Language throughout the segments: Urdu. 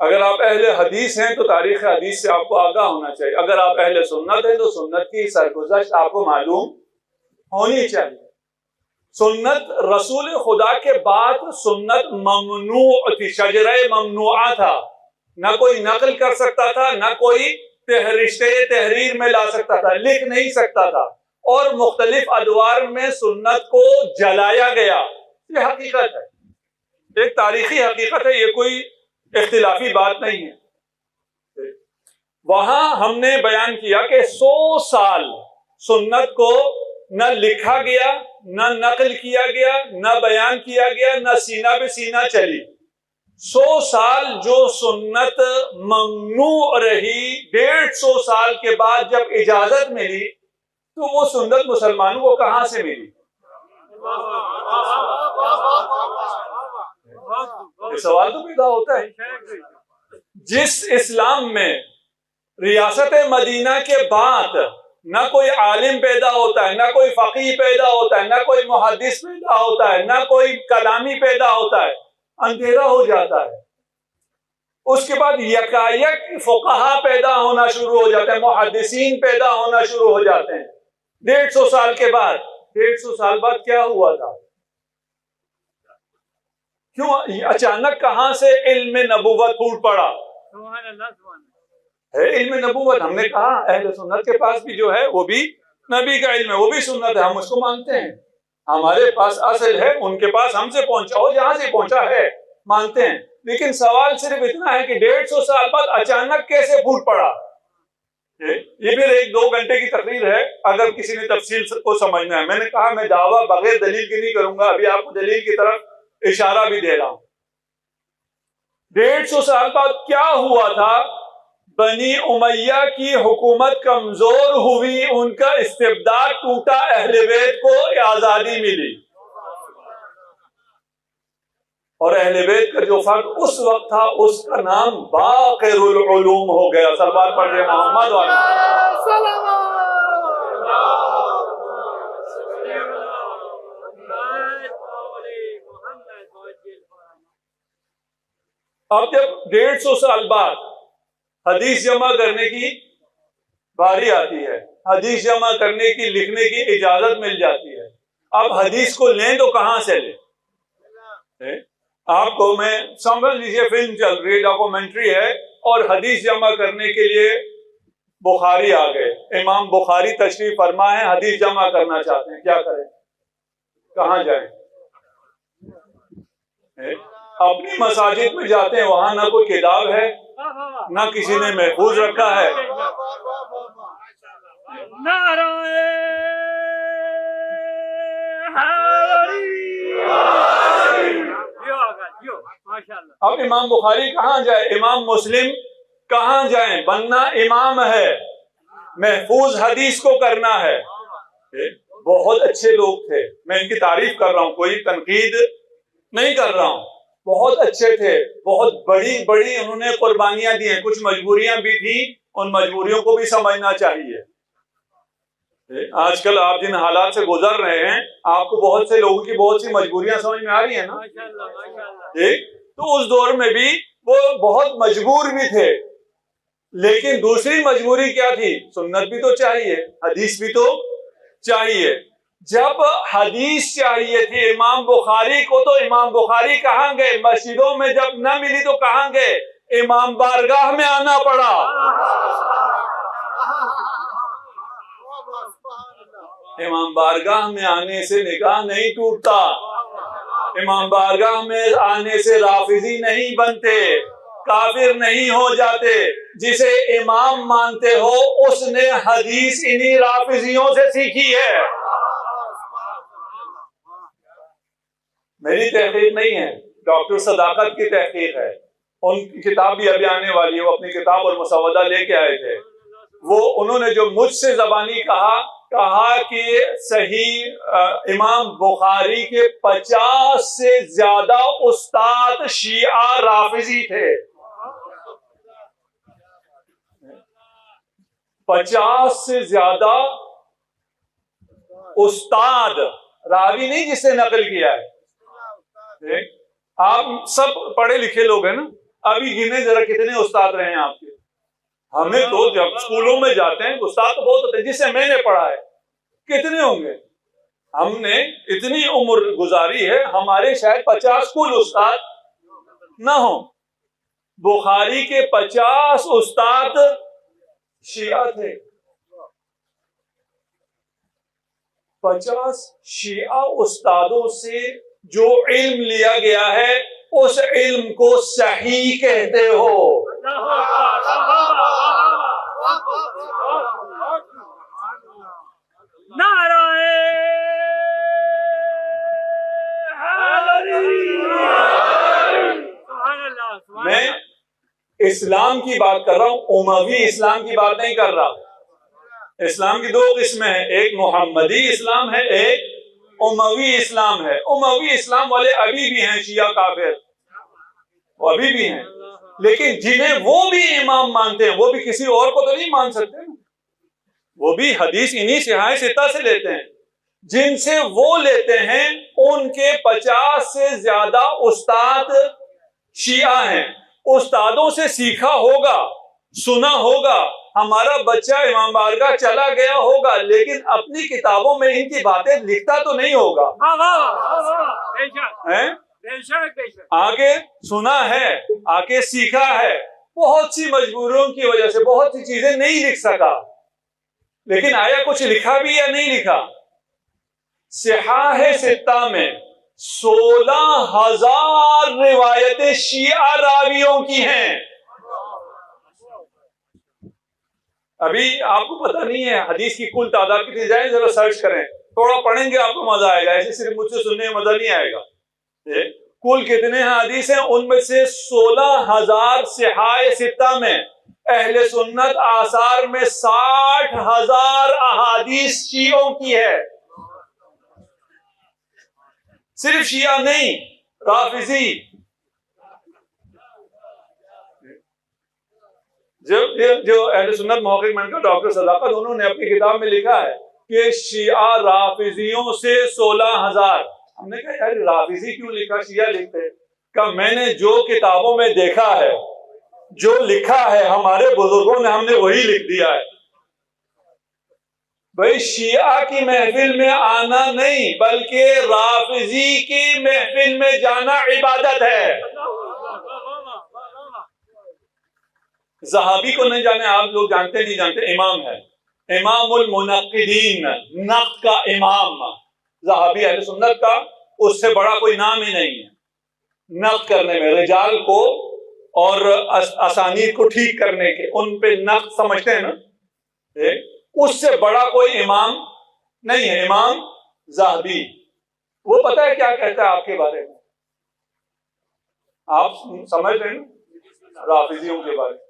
اگر آپ اہل حدیث ہیں تو تاریخ حدیث سے آپ کو آگاہ ہونا چاہیے. اگر آپ اہل سنت ہیں تو سنت کی سرگزشت آپ کو معلوم ہونی چاہیے. سنت رسول خدا کے بعد سنت ممنوع تھی، شجرہ ممنوعہ تھا. نہ کوئی نقل کر سکتا تھا، نہ کوئی رشتے تحریر میں لا سکتا تھا، لکھ نہیں سکتا تھا، اور مختلف ادوار میں سنت کو جلایا گیا. یہ حقیقت ہے، ایک تاریخی حقیقت ہے، یہ کوئی اختلافی بات نہیں ہے. وہاں ہم نے بیان کیا کہ 100 سال سنت کو نہ لکھا گیا، نہ نقل کیا گیا، نہ بیان کیا گیا، نہ سینہ بہ سینہ چلی. 100 سال جو سنت ممنوع رہی، 150 سال کے بعد جب اجازت ملی تو وہ سنت مسلمانوں کو کہاں سے ملی؟ یہ سوال تو پیدا ہوتا ہے. جس اسلام میں ریاست مدینہ کے بعد نہ کوئی عالم پیدا ہوتا ہے، نہ کوئی فقیہ پیدا ہوتا ہے، نہ کوئی محدث پیدا ہوتا ہے، نہ کوئی کلامی پیدا ہوتا ہے، اندھیرا ہو جاتا ہے. اس کے بعد یکایک فقہا پیدا ہونا شروع ہو جاتے ہیں، محدثین پیدا ہونا شروع ہو جاتے ہیں. 150 سال کے بعد، 150 سال بعد کیا ہوا تھا؟ کیوں اچانک کہاں سے علم نبوت پھوٹ پڑا؟ ہے علم نبوت. ہم نے کہا اہل سنت کے پاس بھی جو ہے وہ بھی نبی کا علم ہے، وہ بھی سنت ہے، ہم اس کو مانتے ہیں. ہمارے پاس اصل ہے، ان کے پاس ہم سے پہنچا ہو جہاں سے پہنچا ہے مانتے ہیں. لیکن سوال صرف اتنا ہے کہ 150 سال بعد اچانک کیسے پھوٹ پڑا؟ یہ پھر 1-2 گھنٹے کی تقریر ہے اگر کسی نے تفصیل کو سمجھنا ہے. میں نے کہا میں دعویٰ بغیر دلیل کی نہیں کروں گا، ابھی آپ کو دلیل کی طرف اشارہ بھی دے رہا ہوں. 150 سال بعد کیا ہوا تھا؟ بنی امیہ کی حکومت کمزور ہوئی، ان کا استبداد ٹوٹا، اہل بیت کو آزادی ملی. اور اہل بیت کا جو فرد اس وقت تھا اس کا نام باقر العلوم ہو گیا. سربار پڑھ رہے محمد اب جب 150 سال بعد حدیث جمع کرنے کی باری آتی ہے، حدیث جمع کرنے کی، لکھنے کی اجازت مل جاتی ہے. اب حدیث کو لیں تو کہاں سے لیں؟ آپ کو میں سمجھ لیجیے فلم چل رہی ہے، ڈاکومنٹری ہے، اور حدیث جمع کرنے کے لیے بخاری آ گئے، امام بخاری تشریف فرما ہے، حدیث جمع کرنا چاہتے ہیں، کیا کریں؟ کہاں جائیں؟ اپنی مساجد میں جاتے ہیں، وہاں نہ کوئی کتاب ہے، نہ کسی نے محفوظ رکھا ہے. اب امام بخاری کہاں جائے، امام مسلم کہاں جائیں؟ بننا امام ہے، محفوظ حدیث کو کرنا ہے. بہت اچھے لوگ تھے، میں ان کی تعریف کر رہا ہوں، کوئی تنقید نہیں کر رہا ہوں. بہت اچھے تھے، بہت بڑی بڑی انہوں نے قربانیاں دی ہیں. کچھ مجبوریاں بھی تھیں، ان مجبوریوں کو بھی سمجھنا چاہیے. آج کل آپ جن حالات سے گزر رہے ہیں، آپ کو بہت سے لوگوں کی بہت سی مجبوریاں سمجھ میں آ رہی ہیں نا. تو اس دور میں بھی وہ بہت مجبور بھی تھے، لیکن دوسری مجبوری کیا تھی؟ سنت بھی تو چاہیے، حدیث بھی تو چاہیے. جب حدیث چاہیے تھی امام بخاری کو تو امام بخاری کہاں گئے؟ مسجدوں میں جب نہ ملی تو کہاں گئے؟ امام بارگاہ میں آنا پڑا. امام بارگاہ میں آنے سے نکاح نہیں ٹوٹتا، امام بارگاہ میں آنے سے رافضی نہیں بنتے، کافر نہیں ہو جاتے. جسے امام مانتے ہو اس نے حدیث انہی رافضیوں سے سیکھی ہے. میری تحقیق نہیں ہے، ڈاکٹر صداقت کی تحقیق ہے. ان کی کتاب بھی ابھی آنے والی ہے، وہ اپنی کتاب اور مسودہ لے کے آئے تھے. وہ انہوں نے جو مجھ سے زبانی کہا کہ صحیح امام بخاری کے 50 سے زیادہ استاد شیعہ رافضی تھے. 50 سے زیادہ استاد، راوی نہیں جس سے نقل کیا ہے. آپ سب پڑھے لکھے لوگ ہیں نا، ابھی گنے ذرا کتنے استاد رہے ہیں آپ کے؟ ہمیں تو جب اسکولوں میں جاتے ہیں استاد تو بہت ہوتے ہیں، جس سے میں نے پڑھا ہے کتنے ہوں گے؟ ہم نے اتنی عمر گزاری ہے، ہمارے شاید 50 کل استاد نہ ہوں۔ بخاری کے 50 استاد شیعہ تھے، 50 شیعہ استادوں سے جو علم لیا گیا ہے اس علم کو صحیح کہتے ہو۔ میں اسلام کی بات کر رہا ہوں، اموی اسلام کی بات نہیں کر رہا۔ اسلام کی 2 قسمیں ہیں، ایک محمدی اسلام ہے، ایک اموی اسلام ہے۔ اموی اسلام والے ابھی بھی ہیں شیعہ کافر، وہ ابھی بھی ہیں، لیکن جنہیں وہ بھی امام مانتے ہیں وہ بھی کسی اور کو تو نہیں مان سکتے، وہ بھی حدیث انہی صحاح ستہ سے لیتے ہیں۔ جن سے وہ لیتے ہیں ان کے 50 سے زیادہ استاد شیعہ ہیں، استادوں سے سیکھا ہوگا، سنا ہوگا، ہمارا بچہ امام بارگاہ چلا گیا ہوگا، لیکن اپنی کتابوں میں ان کی باتیں لکھتا تو نہیں ہوگا، آگے سنا ہے، آگے سیکھا ہے، بہت سی مجبوریوں کی وجہ سے بہت سی چیزیں نہیں لکھ سکا، لیکن آیا کچھ لکھا بھی یا نہیں لکھا؟ صحاح ستہ میں 16,000 روایتیں شیعہ راویوں کی ہیں۔ ابھی آپ کو پتہ نہیں ہے حدیث کی کل تعداد کتنی، جائیں ذرا سرچ کریں، تھوڑا پڑھیں گے آپ کو مزہ آئے گا، ایسے صرف مجھ سے سننے میں مزہ نہیں آئے گا۔ کل کتنے حدیث ہیں؟ ان میں سے 16,000 صحاح ستہ میں، اہل سنت آثار میں 60,000 احادیث شیعوں کی ہے۔ صرف شیعہ نہیں، رافضی، جو اہل سنت محقق بن کر ڈاکٹر صداقت، انہوں نے اپنی کتاب میں لکھا ہے کہ شیعہ رافضیوں سے 16,000۔ ہم نے کہا یار رافضی کیوں لکھا، شیعہ لکھتے؟ کہ میں نے جو کتابوں میں دیکھا ہے، جو لکھا ہے ہمارے بزرگوں نے، ہم نے وہی لکھ دیا ہے۔ بھئی شیعہ کی محفل میں آنا نہیں بلکہ رافضی کی محفل میں جانا عبادت ہے۔ ذہابی کو نہیں جانے، آپ لوگ جانتے نہیں جانتے، امام ہے، امام المنقدین، نقد کا امام، ذہابی اہل سنت کا اس سے بڑا کوئی نام ہی نہیں ہے نقد کرنے میں، رجال کو اور اسانید کو ٹھیک کرنے کے، ان پہ نقد سمجھتے ہیں نا، اس سے بڑا کوئی امام نہیں ہے، امام ذہبی۔ وہ پتہ ہے کیا کہتا ہے آپ کے بارے میں؟ آپ سمجھ رہے ہیں رافضیوں کے بارے میں؟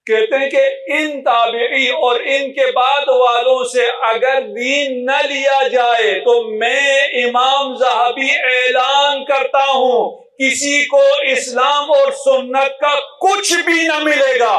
کہتے ہیں کہ ان تابعی اور ان کے بعد والوں سے اگر دین نہ لیا جائے تو میں امام ذہبی اعلان کرتا ہوں کسی کو اسلام اور سنت کا کچھ بھی نہ ملے گا۔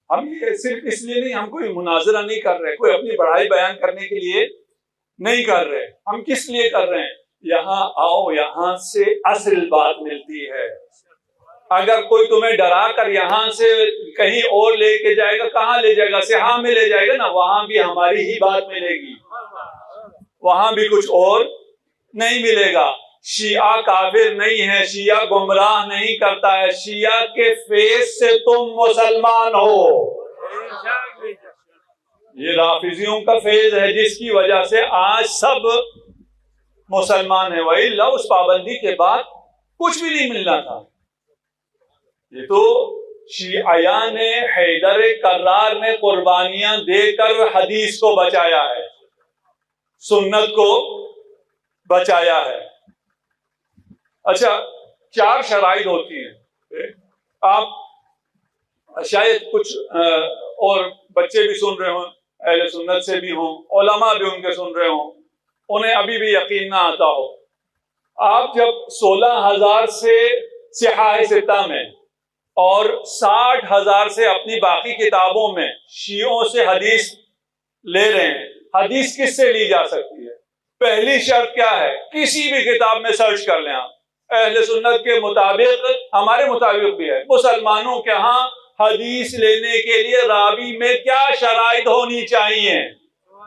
ہم یہ صرف اس لیے نہیں، ہم کوئی مناظرہ نہیں کر رہے، کوئی اپنی بڑائی بیان کرنے کے لیے نہیں کر رہے، ہم کس لیے کر رہے ہیں؟ یہاں آؤ، یہاں سے اصل بات ملتی ہے۔ اگر کوئی تمہیں ڈرا کر یہاں سے کہیں اور لے کے جائے گا، کہاں لے جائے گا؟ صحاح میں لے جائے گا نا، وہاں بھی ہماری ہی بات ملے گی، وہاں بھی کچھ اور نہیں ملے گا۔ شیعہ کافر نہیں ہے، شیعہ گمراہ نہیں کرتا ہے، شیعہ کے فیض سے تم مسلمان ہو۔ یہ رافضیوں کا فیض ہے جس کی وجہ سے آج سب مسلمان ہیں، وَإِلَّا اس پابندی کے بعد کچھ بھی نہیں ملنا تھا۔ یہ تو شیعیان حیدر کرار نے قربانیاں دے کر حدیث کو بچایا ہے، سنت کو بچایا ہے۔ اچھا، 4 شرائط ہوتی ہیں، آپ شاید کچھ اور بچے بھی سن رہے ہوں، اہل سنت سے بھی ہوں، علماء بھی ان کے سن رہے ہوں، انہیں ابھی بھی یقین نہ آتا ہو۔ آپ جب 16,000 سے صحاح ستہ میں اور 60,000 سے اپنی باقی کتابوں میں شیعوں سے حدیث لے رہے ہیں. حدیث کس سے لی جا سکتی ہے؟ پہلی شرط کیا ہے؟ کسی بھی کتاب میں سرچ کر لیں آپ. اہل سنت کے مطابق، ہمارے مطابق بھی ہے، مسلمانوں کے ہاں حدیث لینے کے لیے راوی میں کیا شرائط ہونی چاہیے؟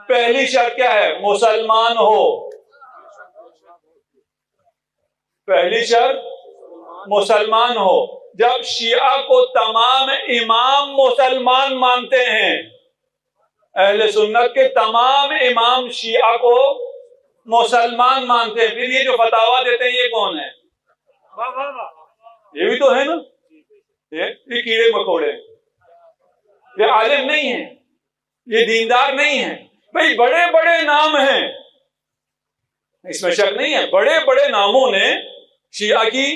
پہلی شرط کیا ہے؟ مسلمان ہو. پہلی شرط مسلمان ہو. جب شیعہ کو تمام امام مسلمان مانتے ہیں، اہل سنت کے تمام امام شیعہ کو مسلمان مانتے ہیں، پھر یہ جو فتاوا دیتے ہیں یہ کون ہے؟ یہ بھی تو ہے نا، یہ کیڑے مکوڑے، یہ عالم نہیں ہیں، یہ دیندار نہیں ہیں. بھئی بڑے بڑے نام ہیں، اس میں شک نہیں ہے، بڑے بڑے ناموں نے شیعہ کی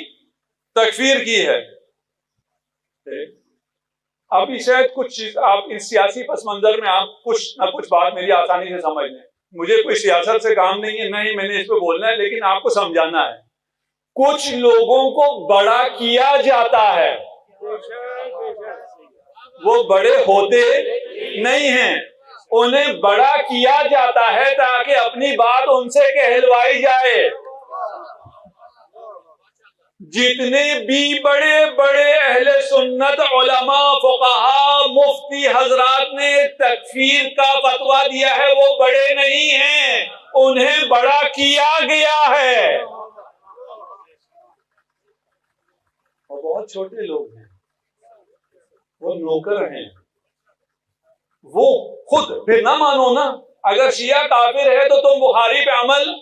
تکفیر کی ہے. ابھی شاید کچھ چیز آپ اس سیاسی پس منظر میں آپ کچھ نہ کچھ بات میری آسانی سے سمجھ لیں. مجھے کوئی سیاست سے کام نہیں ہے، نہ ہی میں نے اس پہ بولنا ہے، لیکن آپ کو سمجھانا ہے. کچھ لوگوں کو بڑا کیا جاتا ہے، وہ بڑے ہوتے نہیں ہیں، انہیں بڑا کیا جاتا ہے تاکہ اپنی بات ان سے کہلوائی جائے. جتنے بھی بڑے بڑے اہل سنت علماء، فقہاء، مفتی حضرات نے تکفیر کا فتویٰ دیا ہے، وہ بڑے نہیں ہیں، انہیں بڑا کیا گیا ہے. وہ بہت چھوٹے لوگ ہیں، وہ نوکر ہیں. وہ خود پھر نہ مانو نا، اگر شیعہ کافر ہے تو تم بخاری پہ عمل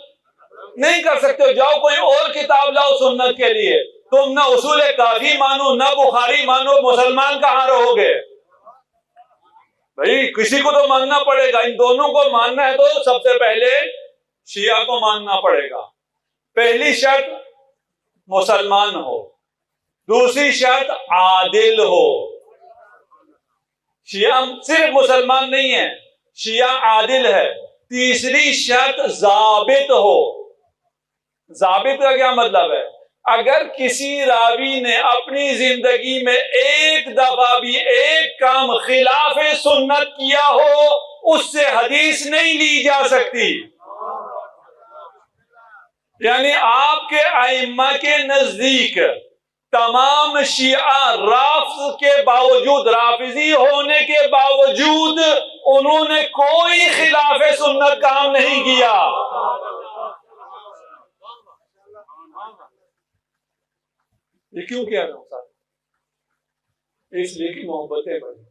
نہیں کر سکتے ہو. جاؤ کوئی اور کتاب لاؤ سنت کے لیے. تم نہ اصول کافی مانو نہ بخاری مانو، مسلمان کہاں رہو گے؟ بھائی کسی کو تو ماننا پڑے گا. ان دونوں کو ماننا ہے تو سب سے پہلے شیعہ کو ماننا پڑے گا. پہلی شرط مسلمان ہو، دوسری شرط عادل ہو. شیعہ صرف مسلمان نہیں ہے، شیعہ عادل ہے. تیسری شرط ضابط ہو. ضابط کا کیا مطلب ہے؟ اگر کسی راوی نے اپنی زندگی میں ایک دفعہ بھی ایک کام خلاف سنت کیا ہو، اس سے حدیث نہیں لی جا سکتی. یعنی آپ کے ائمہ کے نزدیک تمام شیعہ رافض کے باوجود، رافضی ہونے کے باوجود، انہوں نے کوئی خلاف سنت کام نہیں کیا. یہ کیوں کیا رہا ہوں صاحب؟ اس لیے کہ محبتیں بڑھی،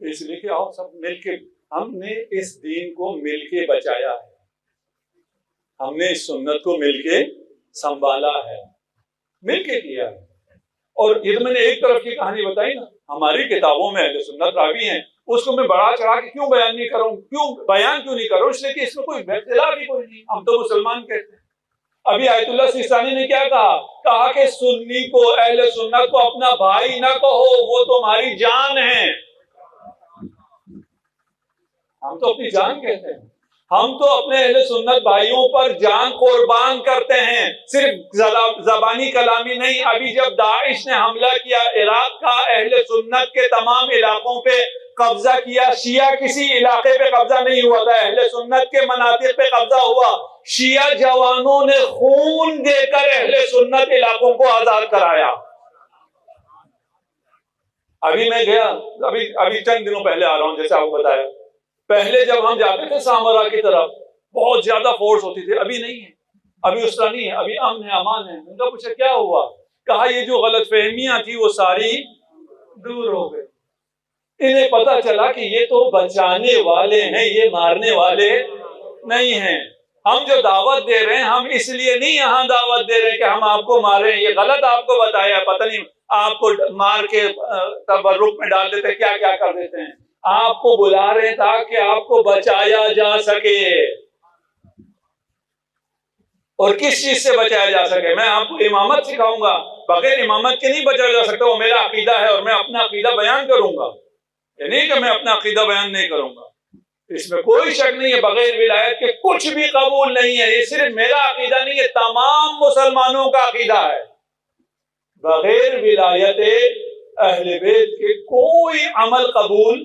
اس لیے کہ آپ سب مل کے، ہم نے اس دین کو مل کے بچایا ہے، ہم نے اس سنت کو مل کے سنبھالا ہے، مل کے کیا ہے. اور یہ تو میں نے ایک طرف کی کہانی بتائی نا. ہماری کتابوں میں اہل سنت راوی ہیں، اس کو میں بڑا چڑھا کے کیوں بیان نہیں کروں، بیان کیوں نہیں کروں؟ اس لیے کہ اس میں کوئی اختلاف ہی کوئی نہیں، ہم تو مسلمان کہتے ہیں. ابھی آیت اللہ سیستانی نے کیا کہا کہ سنی کو، اہل سنت کو اپنا بھائی نہ کہو، وہ تمہاری جان ہے. ہم تو اپنی جان کہتے ہیں، ہم تو اپنے اہل سنت بھائیوں پر جان قربان کرتے ہیں، صرف زبانی کلامی نہیں. ابھی جب داعش نے حملہ کیا عراق کا، اہل سنت کے تمام علاقوں پہ قبضہ کیا. شیعہ کسی علاقے پہ قبضہ نہیں ہوا تھا، اہل سنت کے مناطق پہ قبضہ ہوا. شیعہ جوانوں نے خون دے کر اہل سنت علاقوں کو آزاد کرایا. ابھی میں گیا، ابھی چند دنوں پہلے آ رہا ہوں، جیسے آپ کو بتایا. پہلے جب ہم جاتے تھے سامرا کی طرف بہت زیادہ فورس ہوتی تھی، ابھی نہیں ہے، ابھی اس طرح نہیں ہے، ابھی امن ہے، امان ہے. ان کا پوچھا کیا ہوا؟ کہا یہ جو غلط فہمیاں تھی وہ ساری دور ہو گئی. انہیں پتا چلا کہ یہ تو بچانے والے ہیں، یہ مارنے والے نہیں ہیں. ہم جو دعوت دے رہے ہیں، ہم اس لیے نہیں یہاں دعوت دے رہے کہ ہم آپ کو ماریں. یہ غلط آپ کو بتایا، پتہ نہیں آپ کو مار کے تبرک میں ڈال دیتے، کیا کیا کر دیتے ہیں. آپ کو بلا رہے ہیں تاکہ آپ کو بچایا جا سکے. اور کس چیز سے بچایا جا سکے؟ میں آپ کو امامت سکھاؤں گا، بغیر امامت کے نہیں بچایا جا سکتا. وہ میرا عقیدہ ہے اور میں اپنا عقیدہ بیان کروں گا، یہ نہیں کہ میں اپنا عقیدہ بیان نہیں کروں گا، اس میں کوئی شک نہیں ہے. بغیر ولایت کے کچھ بھی قبول نہیں ہے. یہ صرف میرا عقیدہ نہیں ہے، تمام مسلمانوں کا عقیدہ ہے. بغیر ولایت اہل بیت کے کوئی عمل قبول